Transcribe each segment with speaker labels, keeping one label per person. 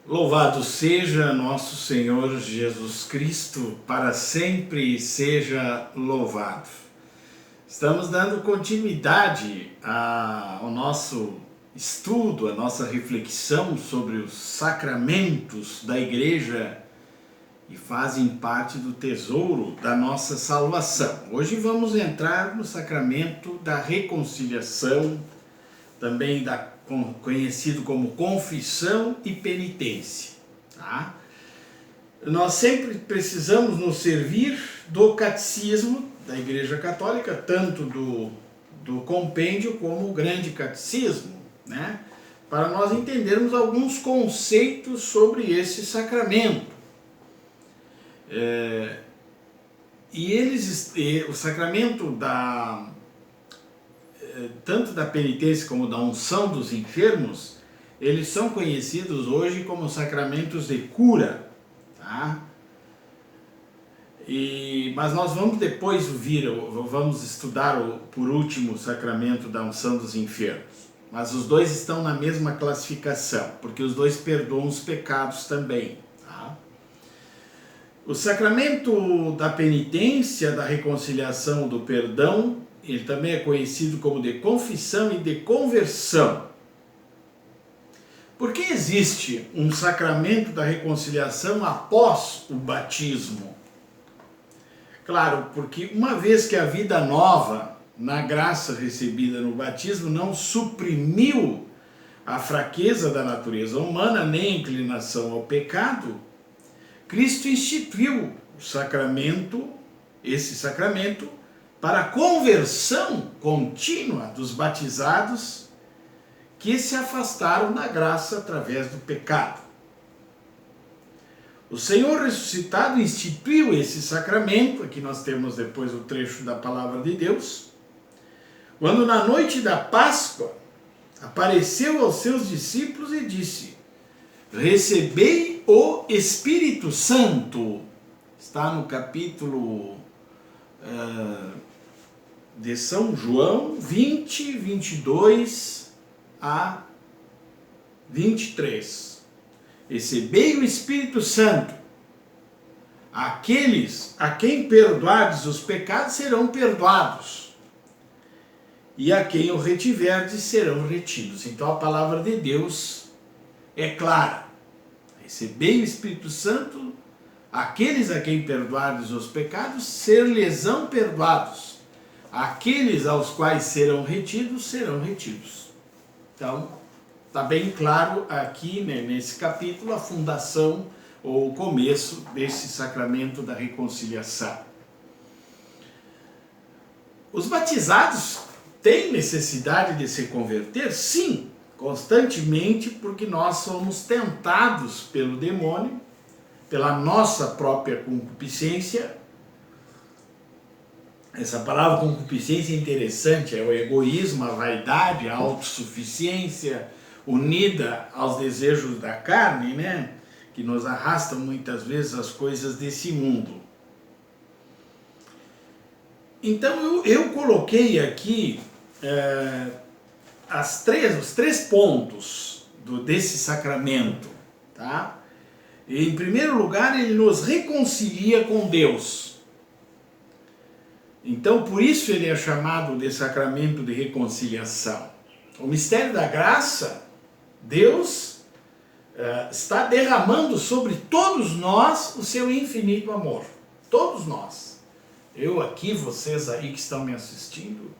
Speaker 1: Louvado seja nosso Senhor Jesus Cristo, para sempre seja louvado. Estamos dando continuidade ao nosso estudo, à nossa reflexão sobre os sacramentos da Igreja e fazem parte do tesouro da nossa salvação. Hoje vamos entrar no sacramento da reconciliação, também conhecido como confissão e penitência. Tá? Nós sempre precisamos nos servir do catecismo da Igreja Católica, tanto do compêndio como o grande catecismo, né? Para nós entendermos alguns conceitos sobre esse sacramento. O sacramento tanto da penitência como da unção dos enfermos, eles são conhecidos hoje como sacramentos de cura, tá? Mas nós vamos depois vamos estudar por último o sacramento da unção dos enfermos. Mas os dois estão na mesma classificação, porque os dois perdoam os pecados também. Tá? O sacramento da penitência, da reconciliação, do perdão, ele também é conhecido como de confissão e de conversão. Por que existe um sacramento da reconciliação após o batismo? Claro, porque uma vez que a vida nova, na graça recebida no batismo, não suprimiu a fraqueza da natureza humana, nem a inclinação ao pecado, Cristo instituiu esse sacramento, para a conversão contínua dos batizados que se afastaram da graça através do pecado. O Senhor ressuscitado instituiu esse sacramento, aqui nós temos depois o trecho da palavra de Deus, quando na noite da Páscoa apareceu aos seus discípulos e disse: recebei o Espírito Santo. Está no capítulo de São João 20, 22 a 23. Recebei o Espírito Santo. Aqueles a quem perdoardes os pecados serão perdoados, e a quem o retiverdes serão retidos. Então a palavra de Deus é clara. Recebei o Espírito Santo, aqueles a quem perdoardes os pecados ser-lhes-ão perdoados, aqueles aos quais serão retidos. Então, está bem claro aqui, né, nesse capítulo, a fundação ou o começo desse sacramento da reconciliação. Os batizados têm necessidade de se converter? Sim, constantemente, porque nós somos tentados pelo demônio, pela nossa própria concupiscência. Essa palavra concupiscência é interessante, é o egoísmo, a vaidade, a autossuficiência unida aos desejos da carne, né? Que nos arrastam muitas vezes as coisas desse mundo. Então eu coloquei aqui os três pontos desse sacramento, tá? Em primeiro lugar, ele nos reconcilia com Deus. Então, por isso ele é chamado de sacramento de reconciliação. O mistério da graça, Deus está derramando sobre todos nós o seu infinito amor. Todos nós. Eu aqui, vocês aí que estão me assistindo.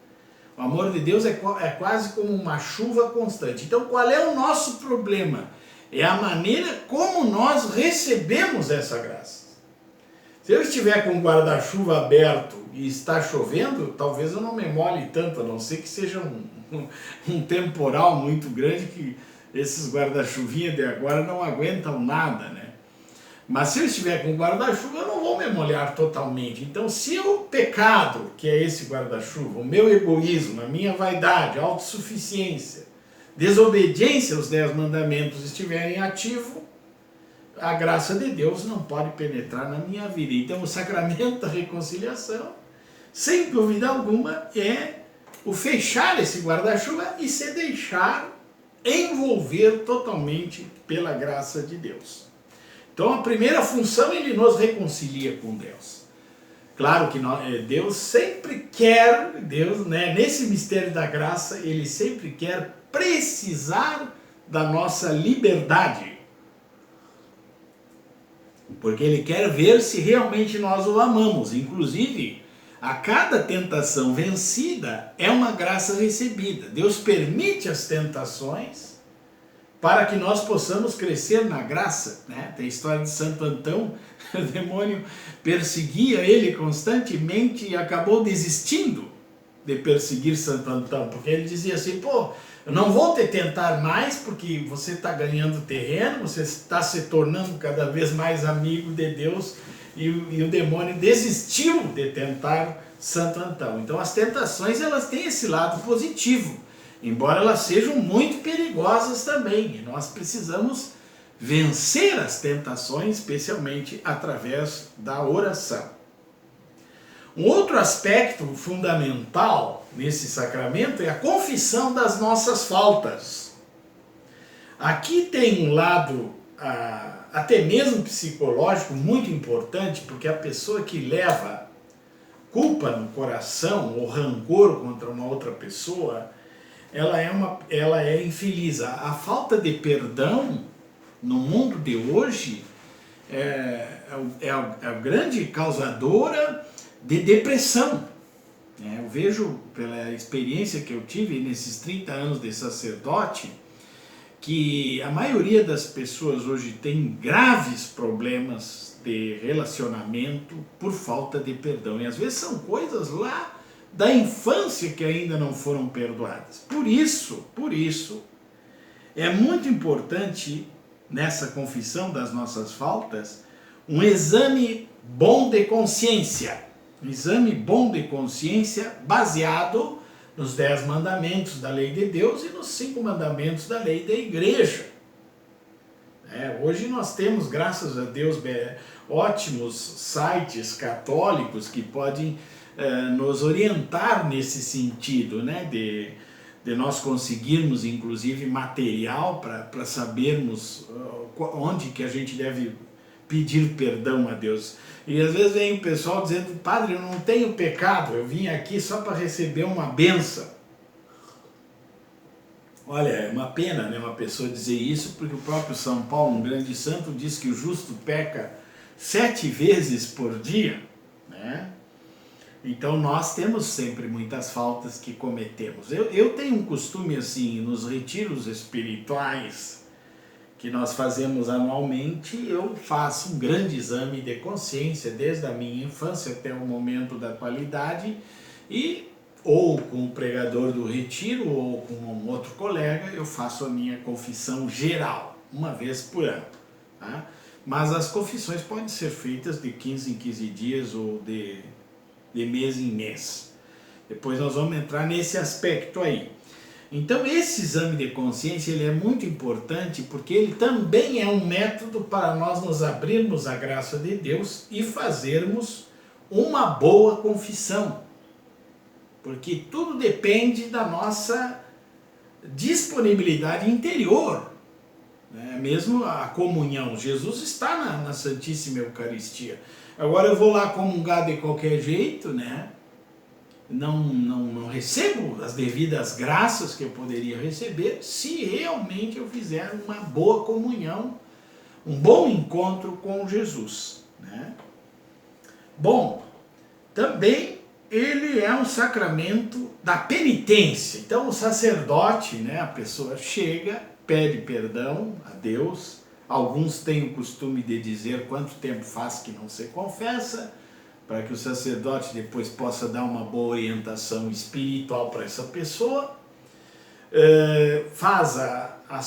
Speaker 1: O amor de Deus é quase como uma chuva constante. Então, qual é o nosso problema? É a maneira como nós recebemos essa graça. Se eu estiver com o guarda-chuva aberto e está chovendo, talvez eu não me molhe tanto, a não ser que seja um temporal muito grande, que esses guarda-chuvinhas de agora não aguentam nada, né? Mas se eu estiver com o guarda-chuva, eu não vou me molhar totalmente. Então, se o pecado, que é esse guarda-chuva, o meu egoísmo, a minha vaidade, a autossuficiência, desobediência aos 10 mandamentos estiverem ativo, a graça de Deus não pode penetrar na minha vida. Então o sacramento da reconciliação, sem dúvida alguma, é o fechar esse guarda-chuva e se deixar envolver totalmente pela graça de Deus. Então a primeira função, ele nos reconcilia com Deus. Claro que Deus sempre quer, Deus, né, nesse mistério da graça, ele sempre quer precisar da nossa liberdade. Porque ele quer ver se realmente nós o amamos. Inclusive, a cada tentação vencida é uma graça recebida. Deus permite as tentações para que nós possamos crescer na graça, né? Tem a história de Santo Antão, o demônio perseguia ele constantemente e acabou desistindo de perseguir Santo Antão, porque ele dizia assim, pô, eu não vou te tentar mais porque você está ganhando terreno, você está se tornando cada vez mais amigo de Deus, e o demônio desistiu de tentar Santo Antão. Então as tentações, elas têm esse lado positivo, embora elas sejam muito perigosas também, e nós precisamos vencer as tentações, especialmente através da oração. Um outro aspecto fundamental nesse sacramento é a confissão das nossas faltas. Aqui tem um lado até mesmo psicológico muito importante, porque a pessoa que leva culpa no coração ou rancor contra uma outra pessoa, ela é infeliz. A falta de perdão no mundo de hoje é a grande causadora de depressão. Eu vejo pela experiência que eu tive nesses 30 anos de sacerdote, que a maioria das pessoas hoje tem graves problemas de relacionamento por falta de perdão. E às vezes são coisas lá da infância que ainda não foram perdoadas. Por isso, é muito importante nessa confissão das nossas faltas um exame bom de consciência. Um exame bom de consciência baseado nos 10 mandamentos da lei de Deus e nos 5 mandamentos da lei da igreja. Hoje nós temos, graças a Deus, ótimos sites católicos que podem nos orientar nesse sentido, né? De nós conseguirmos, inclusive, material para sabermos onde que a gente deve pedir perdão a Deus. E às vezes vem o pessoal dizendo, padre, eu não tenho pecado, eu vim aqui só para receber uma bênção. Olha, é uma pena, né, uma pessoa dizer isso, porque o próprio São Paulo, um grande santo, diz que o justo peca 7 vezes por dia, né? Então nós temos sempre muitas faltas que cometemos. Eu tenho um costume assim, nos retiros espirituais que nós fazemos anualmente, eu faço um grande exame de consciência desde a minha infância até o momento da atualidade, e ou com o pregador do retiro ou com um outro colega eu faço a minha confissão geral, uma vez por ano, tá? Mas as confissões podem ser feitas de 15 em 15 dias ou de mês em mês. Depois nós vamos entrar nesse aspecto aí. Então esse exame de consciência, ele é muito importante porque ele também é um método para nós nos abrirmos à graça de Deus e fazermos uma boa confissão. Porque tudo depende da nossa disponibilidade interior, né? Mesmo a comunhão, Jesus está na Santíssima Eucaristia. Agora eu vou lá comungar de qualquer jeito, né? Não recebo as devidas graças que eu poderia receber se realmente eu fizer uma boa comunhão, um bom encontro com Jesus, né? Bom, também ele é um sacramento da penitência. Então o sacerdote, né, a pessoa chega, pede perdão a Deus. Alguns têm o costume de dizer quanto tempo faz que não se confessa, para que o sacerdote depois possa dar uma boa orientação espiritual para essa pessoa. Fala as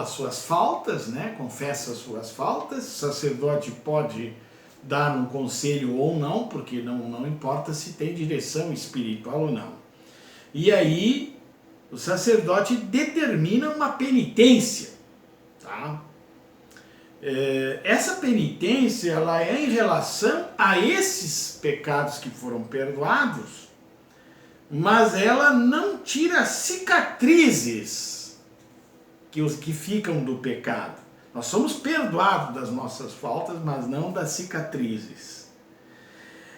Speaker 1: suas faltas, né? Confessa as suas faltas. O sacerdote pode dar um conselho ou não, porque não importa se tem direção espiritual ou não. E aí o sacerdote determina uma penitência, tá? Essa penitência, ela é em relação a esses pecados que foram perdoados, mas ela não tira as cicatrizes que ficam do pecado. Nós somos perdoados das nossas faltas, mas não das cicatrizes.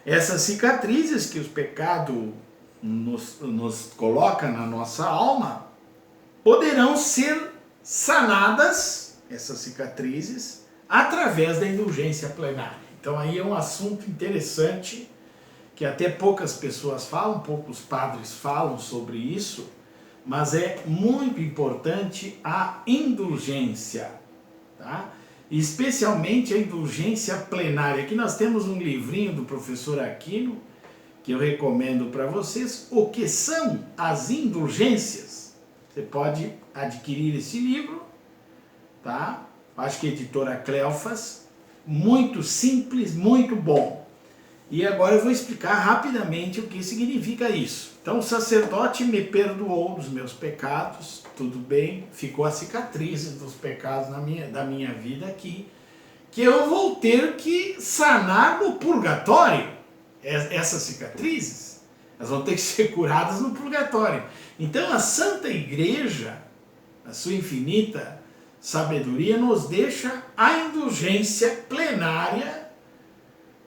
Speaker 1: Essas cicatrizes que os pecados nos coloca na nossa alma poderão ser sanadas, essas cicatrizes, através da indulgência plenária. Então aí é um assunto interessante que até poucas pessoas falam, poucos padres falam sobre isso, mas é muito importante a indulgência, tá? Especialmente a indulgência plenária. Aqui nós temos um livrinho do professor Aquino, que eu recomendo para vocês, o que são as indulgências. Você pode adquirir esse livro, tá? Acho que a editora Cleofas, muito simples, muito bom. E agora eu vou explicar rapidamente o que significa isso. Então o sacerdote me perdoou dos meus pecados, tudo bem, ficou a cicatriz dos pecados da minha vida aqui, que eu vou ter que sanar no purgatório. Essas cicatrizes, elas vão ter que ser curadas no purgatório. Então a Santa Igreja, a sua infinita sabedoria, nos deixa a indulgência plenária,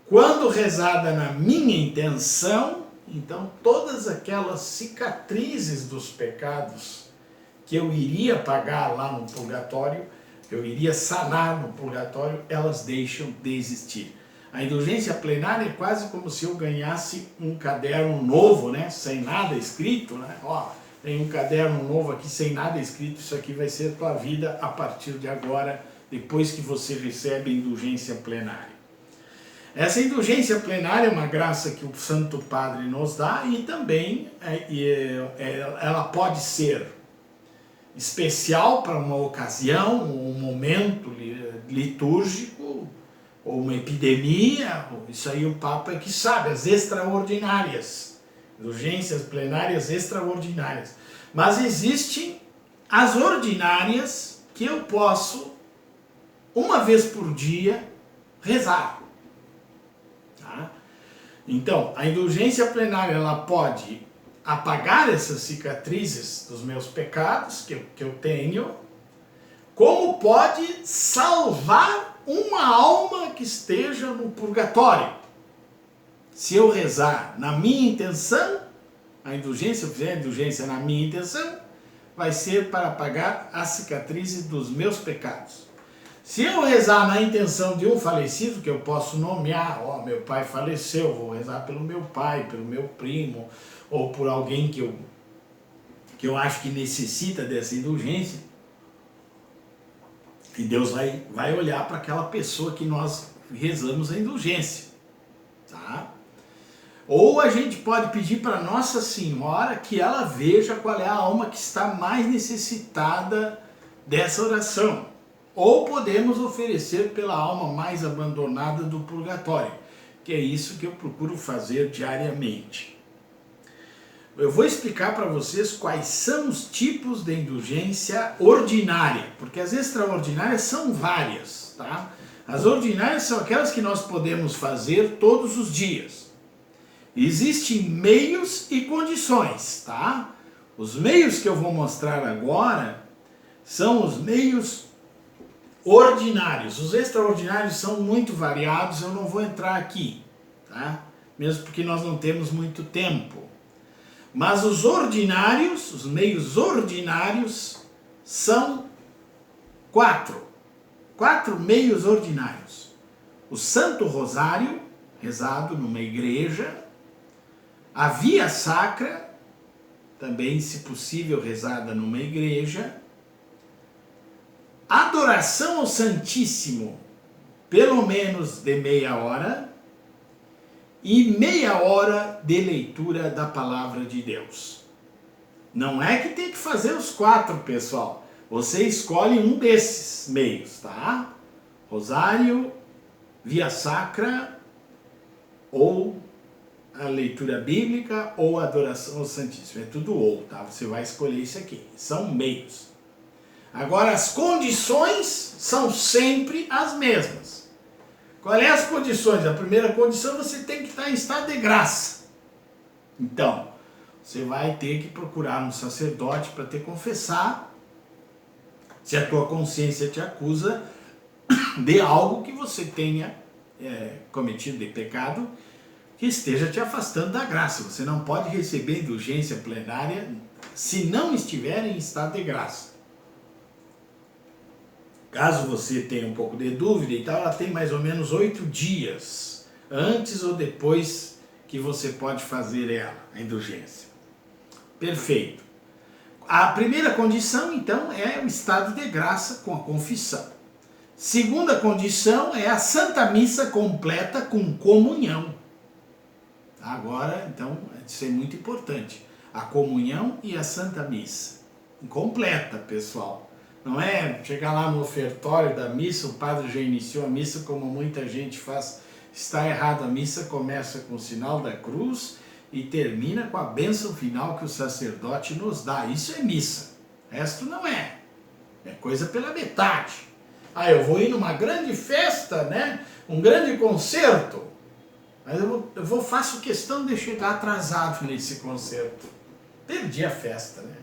Speaker 1: quando rezada na minha intenção. Então todas aquelas cicatrizes dos pecados que eu iria pagar lá no purgatório, que eu iria sanar no purgatório, elas deixam de existir. A indulgência plenária é quase como se eu ganhasse um caderno novo, né? Sem nada escrito, né? Ó, tem um caderno novo aqui sem nada escrito, isso aqui vai ser a tua vida a partir de agora, depois que você recebe a indulgência plenária. Essa indulgência plenária é uma graça que o Santo Padre nos dá e também ela pode ser especial para uma ocasião, um momento litúrgico, ou uma epidemia. Isso aí o Papa é que sabe, as extraordinárias, indulgências plenárias extraordinárias. Mas existem as ordinárias que eu posso, uma vez por dia, rezar. Tá? Então, a indulgência plenária ela pode apagar essas cicatrizes dos meus pecados que eu tenho, como pode salvar uma alma que esteja no purgatório. Se eu rezar na minha intenção, a indulgência, se eu fizer a indulgência na minha intenção, vai ser para apagar as cicatrizes dos meus pecados. Se eu rezar na intenção de um falecido, que eu posso nomear, ó, meu pai faleceu, vou rezar pelo meu pai, pelo meu primo, ou por alguém que eu acho que necessita dessa indulgência, e Deus vai olhar para aquela pessoa que nós rezamos a indulgência, tá? Ou a gente pode pedir para Nossa Senhora que ela veja qual é a alma que está mais necessitada dessa oração. Ou podemos oferecer pela alma mais abandonada do purgatório, que é isso que eu procuro fazer diariamente. Eu vou explicar para vocês quais são os tipos de indulgência ordinária, porque as extraordinárias são várias, tá? As ordinárias são aquelas que nós podemos fazer todos os dias. Existem meios e condições, tá? Os meios que eu vou mostrar agora são os meios ordinários. Os extraordinários são muito variados, eu não vou entrar aqui, tá? Mesmo porque nós não temos muito tempo. Mas os ordinários, os meios ordinários, são quatro meios ordinários. O Santo Rosário, rezado numa igreja, a Via Sacra, também, se possível, rezada numa igreja, adoração ao Santíssimo, pelo menos de meia hora, e meia hora de leitura da Palavra de Deus. Não é que tem que fazer os quatro, pessoal. Você escolhe um desses meios, tá? Rosário, Via Sacra, ou a leitura bíblica, ou a adoração ao Santíssimo. É tudo ou, tá? Você vai escolher isso aqui. São meios. Agora, as condições são sempre as mesmas. Qual é as condições? A primeira condição, você tem que estar em estado de graça. Então, você vai ter que procurar um sacerdote para te confessar se a tua consciência te acusa de algo que você tenha cometido de pecado, que esteja te afastando da graça. Você não pode receber indulgência plenária se não estiver em estado de graça. Caso você tenha um pouco de dúvida e tal, ela tem mais ou menos 8 dias, antes ou depois que você pode fazer ela, a indulgência. Perfeito. A primeira condição, então, é o estado de graça com a confissão. Segunda condição é a Santa Missa completa com comunhão. Agora, então, isso é muito importante. A comunhão e a Santa Missa. Completa, pessoal. Não é chegar lá no ofertório da missa, o padre já iniciou a missa como muita gente faz. Está errado, a missa começa com o sinal da cruz e termina com a bênção final que o sacerdote nos dá. Isso é missa. O resto não é. É coisa pela metade. Ah, eu vou ir numa grande festa, né? Um grande concerto. Mas faço questão de chegar atrasado nesse concerto. Perdi a festa, né?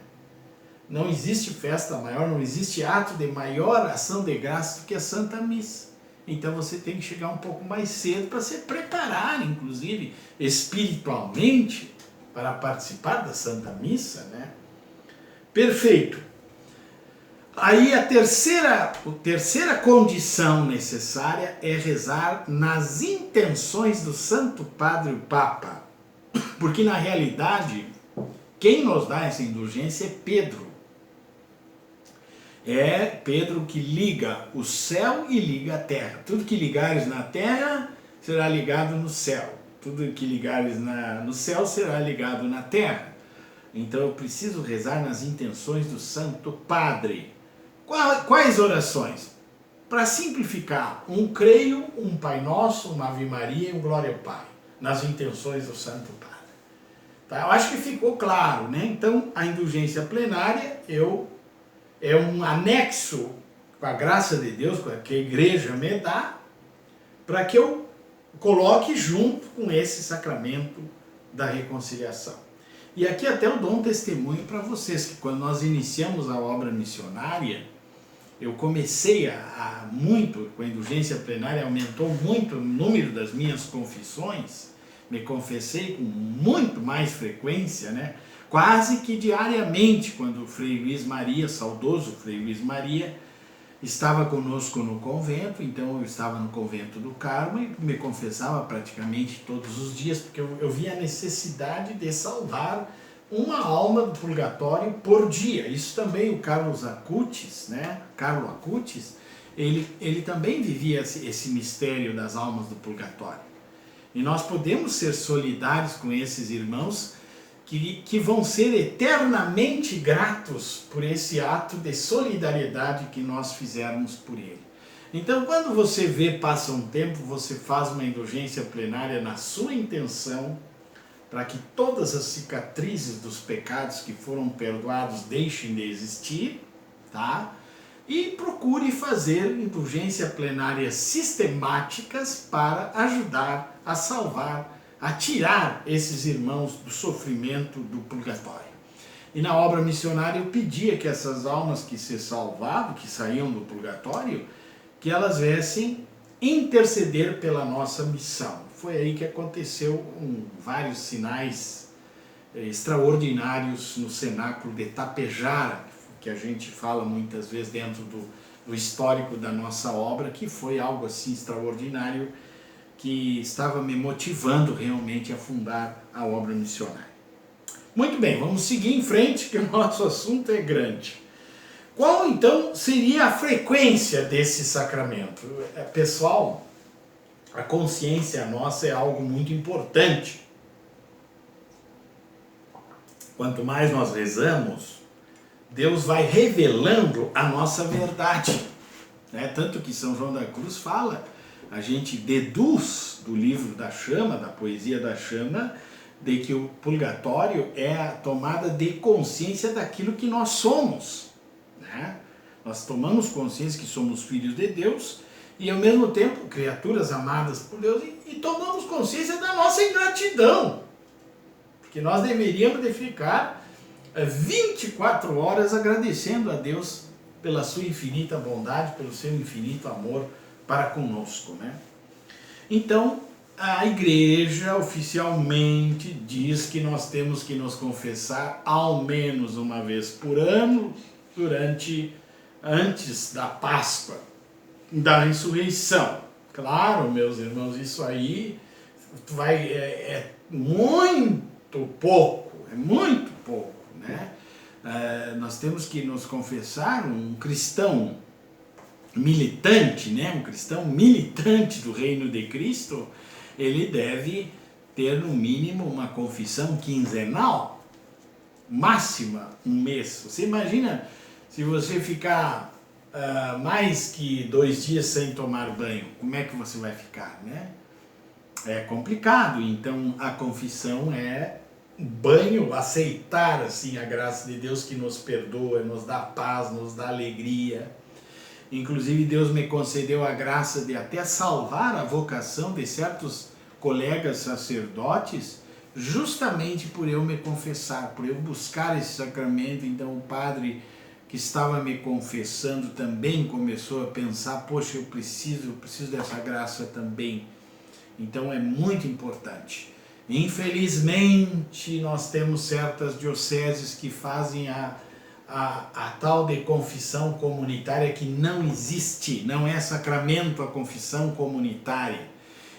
Speaker 1: Não existe festa maior, não existe ato de maior ação de graça do que a Santa Missa. Então você tem que chegar um pouco mais cedo para se preparar, inclusive, espiritualmente, para participar da Santa Missa, né? Perfeito. Aí a terceira condição necessária é rezar nas intenções do Santo Padre Papa. Porque na realidade, quem nos dá essa indulgência é Pedro. É Pedro que liga o céu e liga a terra. Tudo que ligares na terra será ligado no céu. Tudo que ligares no céu será ligado na terra. Então eu preciso rezar nas intenções do Santo Padre. Quais orações? Para simplificar, um creio, um Pai Nosso, uma Ave Maria e um Glória ao Pai. Nas intenções do Santo Padre. Tá? Eu acho que ficou claro, né? Então a indulgência plenária é um anexo com a graça de Deus, que a igreja me dá, para que eu coloque junto com esse sacramento da reconciliação. E aqui até eu dou um testemunho para vocês, que quando nós iniciamos a obra missionária, eu comecei com a indulgência plenária, aumentou muito o número das minhas confissões, me confessei com muito mais frequência, né? Quase que diariamente, quando o Frei Luiz Maria, saudoso Frei Luiz Maria, estava conosco no convento. Então eu estava no convento do Carmo e me confessava praticamente todos os dias, porque eu via a necessidade de salvar uma alma do purgatório por dia. Isso também o Carlos Acutis, né? Carlo Acutis, ele também vivia esse mistério das almas do purgatório. E nós podemos ser solidários com esses irmãos que vão ser eternamente gratos por esse ato de solidariedade que nós fizermos por ele. Então, quando você passa um tempo, você faz uma indulgência plenária na sua intenção, para que todas as cicatrizes dos pecados que foram perdoados deixem de existir, tá? E procure fazer indulgência plenárias sistemáticas para ajudar a salvar, a tirar esses irmãos do sofrimento do purgatório. E na obra missionária eu pedia que essas almas que se salvavam, que saíam do purgatório, que elas viessem interceder pela nossa missão. Foi aí que aconteceu vários sinais extraordinários no cenáculo de Tapejara, que a gente fala muitas vezes dentro do histórico da nossa obra, que foi algo assim extraordinário, que estava me motivando realmente a fundar a obra missionária. Muito bem, vamos seguir em frente, que o nosso assunto é grande. Qual então seria a frequência desse sacramento? Pessoal, a consciência nossa é algo muito importante. Quanto mais nós rezamos, Deus vai revelando a nossa verdade, né? Tanto que São João da Cruz fala, a gente deduz do livro da chama, da poesia da chama, de que o purgatório é a tomada de consciência daquilo que nós somos, né? Nós tomamos consciência que somos filhos de Deus e ao mesmo tempo criaturas amadas por Deus e tomamos consciência da nossa ingratidão. Porque nós deveríamos de ficar 24 horas agradecendo a Deus pela sua infinita bondade, pelo seu infinito amor para conosco, né? Então, a igreja oficialmente diz que nós temos que nos confessar ao menos uma vez por ano, antes da Páscoa, da ressurreição. Claro, meus irmãos, isso aí é muito pouco, né? Nós temos que nos confessar um cristão militante, né? Um cristão militante do reino de Cristo, ele deve ter no mínimo uma confissão quinzenal, máxima um mês. Você imagina se você ficar mais que 2 dias sem tomar banho, como é que você vai ficar, né? É complicado. Então a confissão é banho, aceitar assim a graça de Deus que nos perdoa, nos dá paz, nos dá alegria. Inclusive Deus me concedeu a graça de até salvar a vocação de certos colegas sacerdotes, justamente por eu me confessar, por eu buscar esse sacramento. Então o padre que estava me confessando também começou a pensar, poxa, eu preciso dessa graça também. Então é muito importante. Infelizmente nós temos certas dioceses que fazem a tal de confissão comunitária, que não existe, não é sacramento a confissão comunitária.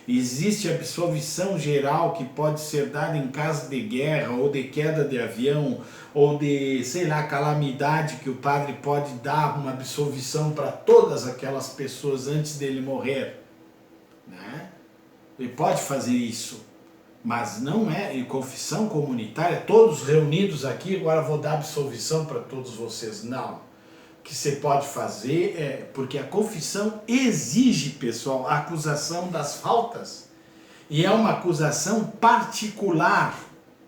Speaker 1: Existe a absolvição geral que pode ser dada em caso de guerra, ou de queda de avião, ou de, sei lá, calamidade, que o padre pode dar uma absolvição para todas aquelas pessoas antes dele morrer, né? Ele pode fazer isso, mas não é em confissão comunitária, todos reunidos aqui, agora vou dar absolvição para todos vocês. Não. O que você pode fazer é, porque a confissão exige, pessoal, a acusação das faltas, e é uma acusação particular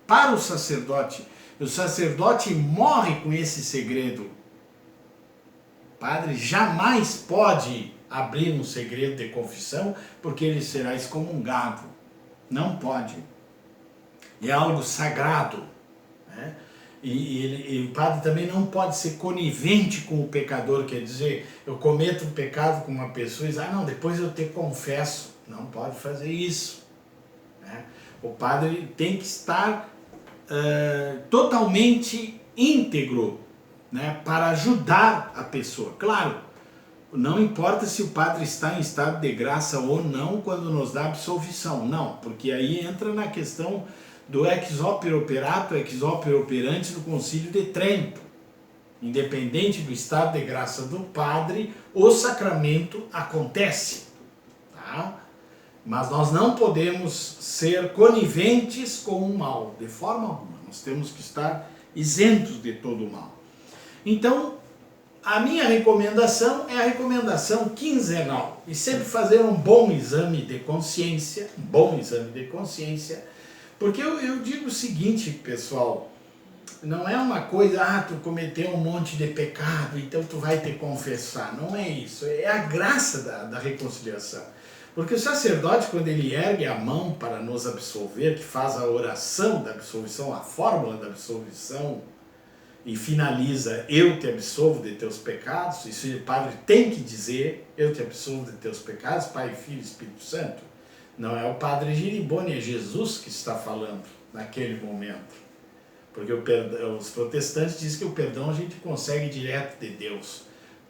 Speaker 1: para o sacerdote. O sacerdote morre com esse segredo. O padre jamais pode abrir um segredo de confissão, porque ele será excomungado. Não pode. É algo sagrado, né? E o padre também não pode ser conivente com o pecador, quer dizer, eu cometo um pecado com uma pessoa e diz, não, depois eu te confesso. Não pode fazer isso, né? O padre tem que estar totalmente íntegro, né, para ajudar a pessoa. Claro, não importa se o padre está em estado de graça ou não quando nos dá absolvição, não, porque aí entra na questão do ex opere operato, ex opere operante do Concílio de Trento. Independente do estado de graça do padre, o sacramento acontece, tá? Mas nós não podemos ser coniventes com o mal, de forma alguma. Nós temos que estar isentos de todo o mal. Então, a minha recomendação é a recomendação quinzenal. E sempre fazer um bom exame de consciência, porque eu digo o seguinte, pessoal, não é uma coisa, tu cometeu um monte de pecado, então tu vai te confessar. Não é isso, é a graça da reconciliação. Porque o sacerdote, quando ele ergue a mão para nos absolver, que faz a oração da absolvição, a fórmula da absolvição, e finaliza, eu te absolvo de teus pecados, isso o padre tem que dizer, eu te absolvo de teus pecados, Pai, Filho e Espírito Santo. Não é o padre Giribone, é Jesus que está falando naquele momento. Porque os protestantes dizem que o perdão a gente consegue direto de Deus.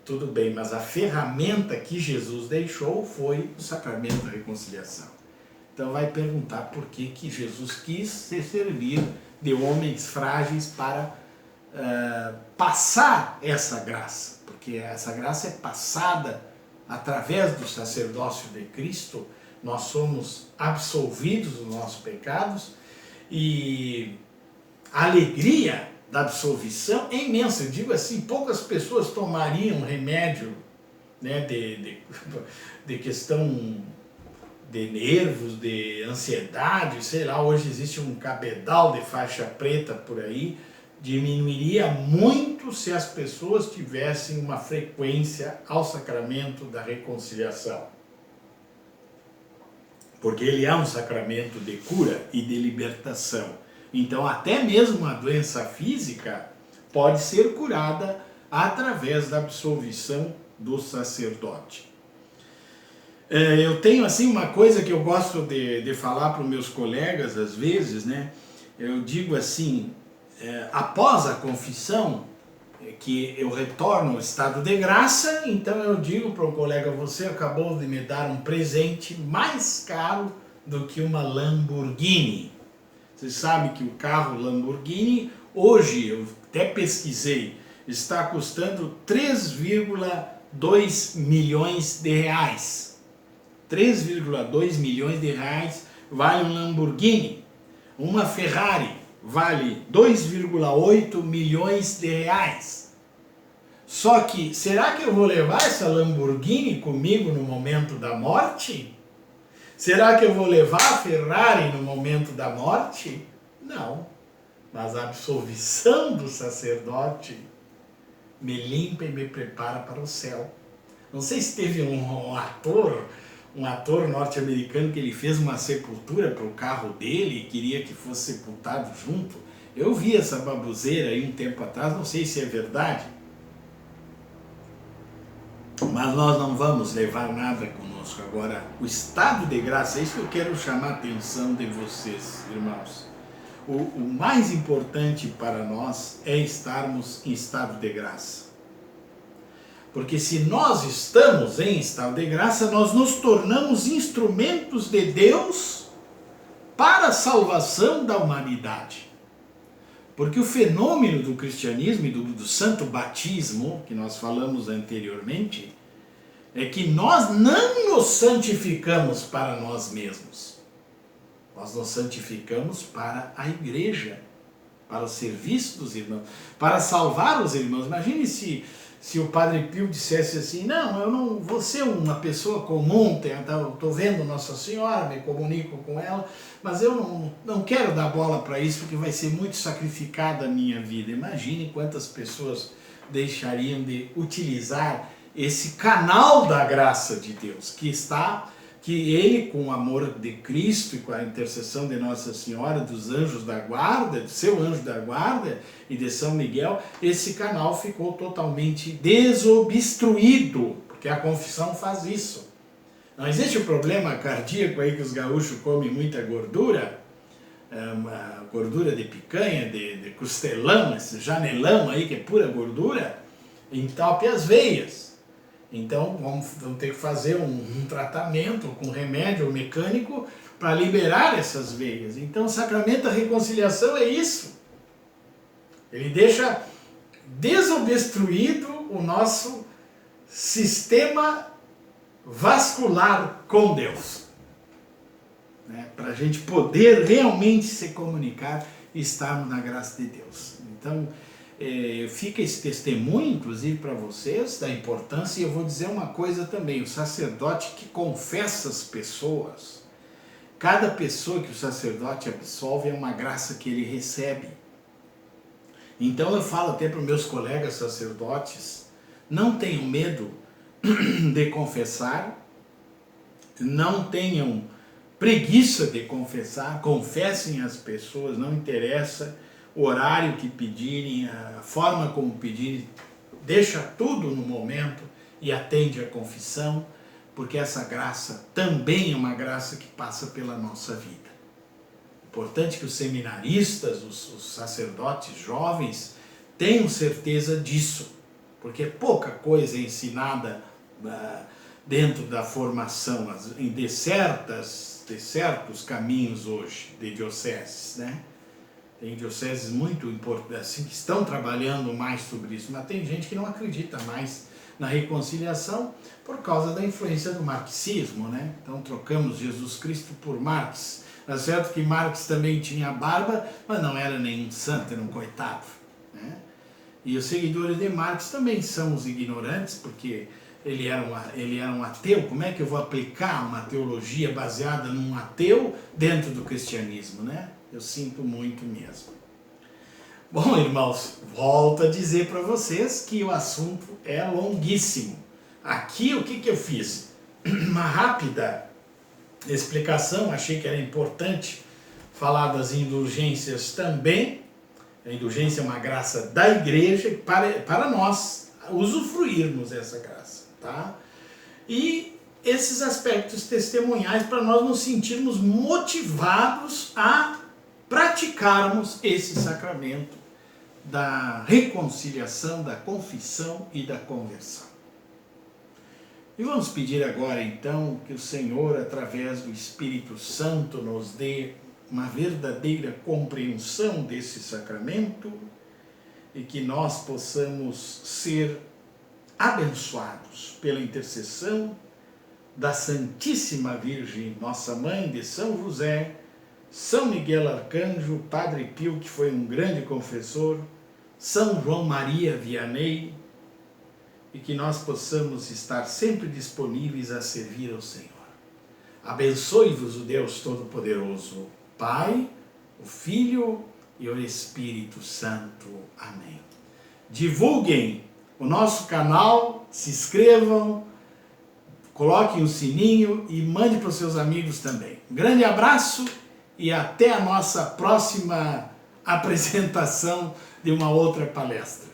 Speaker 1: Tudo bem, mas a ferramenta que Jesus deixou foi o sacramento da reconciliação. Então vai perguntar por que Jesus quis se servir de homens frágeis para passar essa graça. Porque essa graça é passada através do sacerdócio de Cristo. Nós somos absolvidos dos nossos pecados e a alegria da absolvição é imensa. Eu digo assim, poucas pessoas tomariam remédio, né, de questão de nervos, de ansiedade, sei lá, hoje existe um cabedal de faixa preta por aí, diminuiria muito se as pessoas tivessem uma frequência ao sacramento da reconciliação. Porque ele é um sacramento de cura e de libertação. Então, até mesmo uma doença física pode ser curada através da absolvição do sacerdote. Eu tenho assim uma coisa que eu gosto de falar para os meus colegas às vezes, né? Eu digo assim, após a confissão, que eu retorno ao estado de graça, então eu digo para o colega, você acabou de me dar um presente mais caro do que uma Lamborghini. Você sabe que o carro Lamborghini, hoje, eu até pesquisei, está custando 3,2 milhões de reais. 3,2 milhões de reais vale um Lamborghini. Uma Ferrari vale 2,8 milhões de reais. Só que, será que eu vou levar essa Lamborghini comigo no momento da morte? Será que eu vou levar a Ferrari no momento da morte? Não. Mas a absolvição do sacerdote me limpa e me prepara para o céu. Não sei se teve um ator norte-americano que ele fez uma sepultura para o carro dele e queria que fosse sepultado junto. Eu vi essa baboseira aí um tempo atrás, não sei se é verdade. Mas nós não vamos levar nada conosco. Agora, o estado de graça, é isso que eu quero chamar a atenção de vocês, irmãos. O mais importante para nós é estarmos em estado de graça. Porque se nós estamos em estado de graça, nós nos tornamos instrumentos de Deus para a salvação da humanidade. Porque o fenômeno do cristianismo e do santo batismo, que nós falamos anteriormente, é que nós não nos santificamos para nós mesmos. Nós nos santificamos para a igreja, para o serviço dos irmãos, para salvar os irmãos. Imagine se o Padre Pio dissesse assim, não, eu não vou ser uma pessoa comum, estou vendo Nossa Senhora, me comunico com ela, mas eu não quero dar bola para isso, porque vai ser muito sacrificada a minha vida. Imagine quantas pessoas deixariam de utilizar esse canal da graça de Deus, que ele, com o amor de Cristo e com a intercessão de Nossa Senhora, dos anjos da guarda, do seu anjo da guarda e de São Miguel, esse canal ficou totalmente desobstruído, porque a confissão faz isso. Não existe o problema cardíaco aí que os gaúchos comem muita gordura, gordura de picanha, de costelão, esse janelão aí que é pura gordura, entope as veias. Então vamos ter que fazer um tratamento com remédio mecânico para liberar essas veias. Então o sacramento da reconciliação é isso. Ele deixa desobstruído o nosso sistema vascular com Deus, né? Para a gente poder realmente se comunicar e estarmos na graça de Deus. Então, fica esse testemunho, inclusive, para vocês, da importância, e eu vou dizer uma coisa também, o sacerdote que confessa as pessoas, cada pessoa que o sacerdote absolve é uma graça que ele recebe. Então eu falo até para os meus colegas sacerdotes, não tenham medo de confessar, não tenham preguiça de confessar, confessem as pessoas, não interessa o horário que pedirem, a forma como pedirem, deixa tudo no momento e atende a confissão, porque essa graça também é uma graça que passa pela nossa vida. Importante que os seminaristas, os sacerdotes jovens, tenham certeza disso, porque pouca coisa é ensinada dentro da formação, de certos caminhos hoje de dioceses, né? Tem dioceses muito importantes, assim, que estão trabalhando mais sobre isso, mas tem gente que não acredita mais na reconciliação por causa da influência do marxismo, né? Então trocamos Jesus Cristo por Marx. É certo que Marx também tinha barba, mas não era nenhum santo, era um coitado, né? E os seguidores de Marx também são os ignorantes, porque ele era um ateu. Como é que eu vou aplicar uma teologia baseada num ateu dentro do cristianismo, né? Eu sinto muito mesmo. Bom, irmãos, volto a dizer para vocês que o assunto é longuíssimo. Aqui o que eu fiz? Uma rápida explicação, achei que era importante falar das indulgências também. A indulgência é uma graça da igreja para nós usufruirmos dessa graça, tá? E esses aspectos testemunhais para nós nos sentirmos motivados a praticarmos esse sacramento da reconciliação, da confissão e da conversão. E vamos pedir agora então que o Senhor, através do Espírito Santo, nos dê uma verdadeira compreensão desse sacramento e que nós possamos ser abençoados pela intercessão da Santíssima Virgem, nossa Mãe, de São José, São Miguel Arcanjo, Padre Pio, que foi um grande confessor, São João Maria Vianney, e que nós possamos estar sempre disponíveis a servir ao Senhor. Abençoe-vos o Deus Todo-Poderoso, Pai, o Filho e o Espírito Santo. Amém. Divulguem o nosso canal, se inscrevam, coloquem o sininho e mande para os seus amigos também. Um grande abraço e até a nossa próxima apresentação de uma outra palestra.